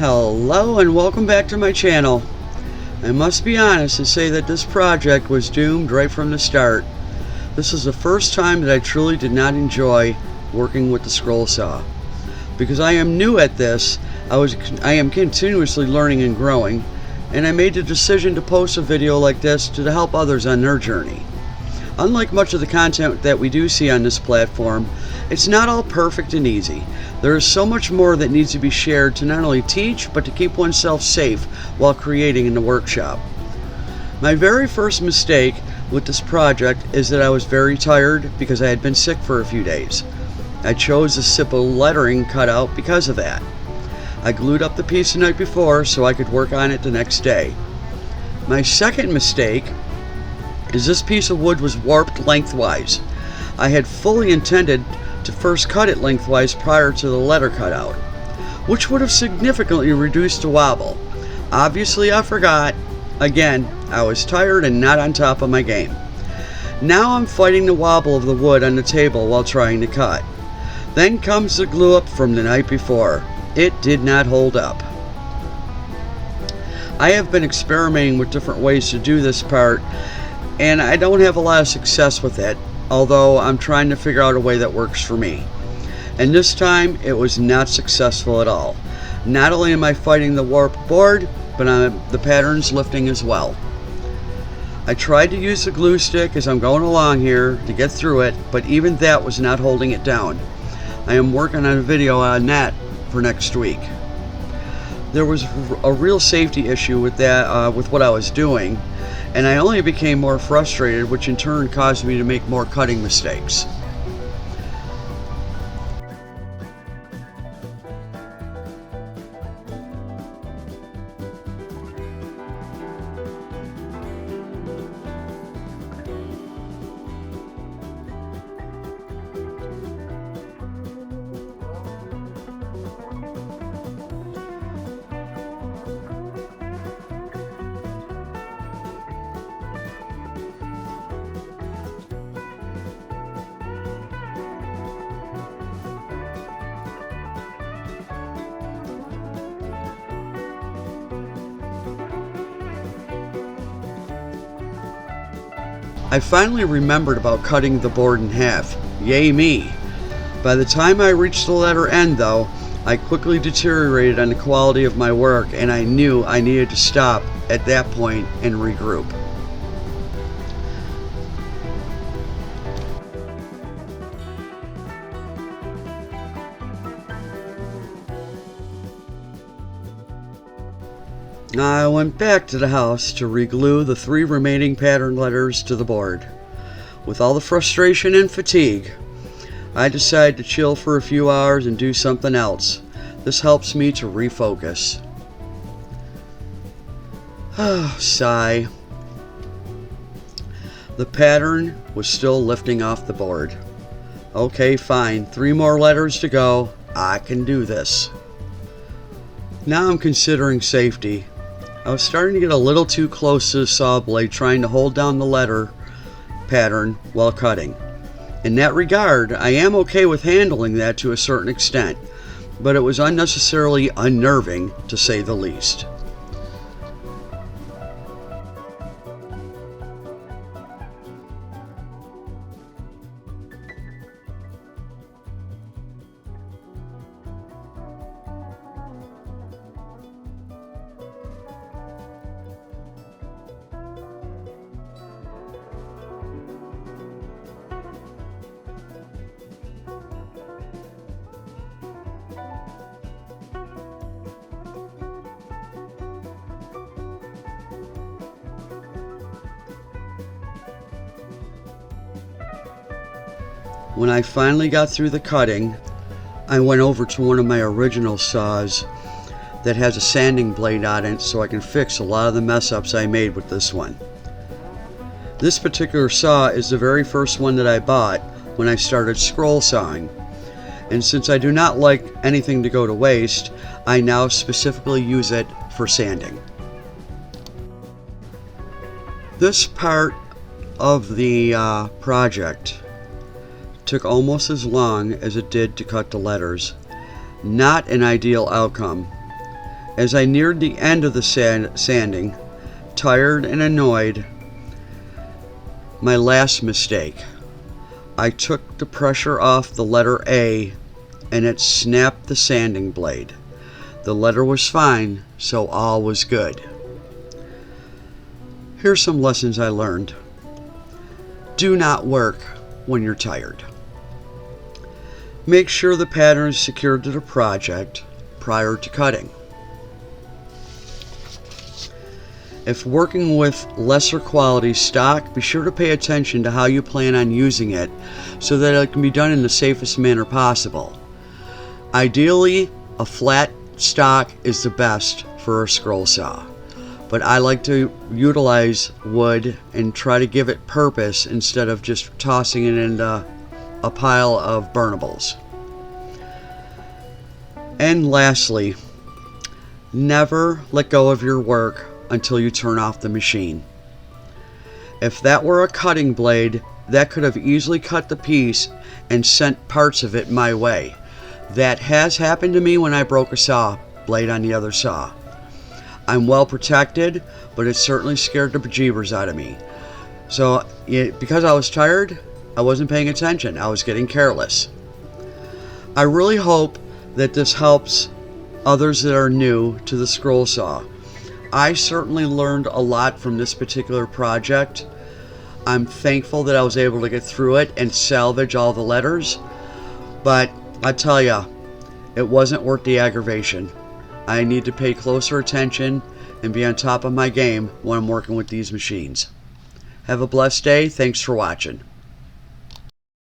Hello and welcome back to my channel. I must be honest and say that this project was doomed right from the start. This is the first time that I truly did not enjoy working with the scroll saw. Because I am new at this, I am continuously learning and growing, and I made the decision to post a video like this to help others on their journey. Unlike much of the content that we do see on this platform, it's not all perfect and easy. There is so much more that needs to be shared to not only teach, but to keep oneself safe while creating in the workshop. My very first mistake with this project is that I was very tired because I had been sick for a few days. I chose the simple lettering cutout because of that. I glued up the piece the night before so I could work on it the next day. My second mistake is this piece of wood was warped lengthwise. I had fully intended to first cut it lengthwise prior to the letter cutout, which would have significantly reduced the wobble. Obviously I forgot. Again, I was tired and not on top of my game. Now I'm fighting the wobble of the wood on the table while trying to cut. Then comes the glue up from the night before. It did not hold up. I have been experimenting with different ways to do this part, and I don't have a lot of success with it, although I'm trying to figure out a way that works for me. And this time it was not successful at all. Not only am I fighting the warped board, but the pattern's lifting as well. I tried to use the glue stick as I'm going along here to get through it, but even that was not holding it down. I am working on a video on that for next week. There was a real safety issue with that, with what I was doing, and I only became more frustrated, which in turn caused me to make more cutting mistakes. I finally remembered about cutting the board in half. Yay me! By the time I reached the letter end though, I quickly deteriorated on the quality of my work, and I knew I needed to stop at that point and regroup. I went back to the house to reglue the 3 remaining pattern letters to the board. With all the frustration and fatigue, I decided to chill for a few hours and do something else. This helps me to refocus. Sigh. The pattern was still lifting off the board. Okay, fine. 3 more letters to go. I can do this. Now I'm considering safety. I was starting to get a little too close to the saw blade, trying to hold down the letter pattern while cutting. In that regard, I am okay with handling that to a certain extent, but it was unnecessarily unnerving, to say the least. When I finally got through the cutting, I went over to one of my original saws that has a sanding blade on it so I can fix a lot of the mess ups I made with this one. This particular saw is the very first one that I bought when I started scroll sawing, and since I do not like anything to go to waste, I now specifically use it for sanding. This part of the project took almost as long as it did to cut the letters. Not an ideal outcome. As I neared the end of the sanding, tired and annoyed, my last mistake. I took the pressure off the letter A and it snapped the sanding blade. The letter was fine, so all was good. Here's some lessons I learned. Do not work when you're tired. Make sure the pattern is secured to the project prior to cutting. If working with lesser quality stock, be sure to pay attention to how you plan on using it so that it can be done in the safest manner possible. Ideally, a flat stock is the best for a scroll saw, but I like to utilize wood and try to give it purpose instead of just tossing it into a pile of burnables. And lastly, never let go of your work until you turn off the machine. If that were a cutting blade, that could have easily cut the piece and sent parts of it my way. That has happened to me when I broke a saw blade on the other saw. I'm well protected, but it certainly scared the bejeebers out of me. So because I was tired, I wasn't paying attention. I was getting careless. I really hope that this helps others that are new to the scroll saw. I certainly learned a lot from this particular project. I'm thankful that I was able to get through it and salvage all the letters, but I tell ya, it wasn't worth the aggravation. I need to pay closer attention and be on top of my game when I'm working with these machines. Have a blessed day. Thanks for watching.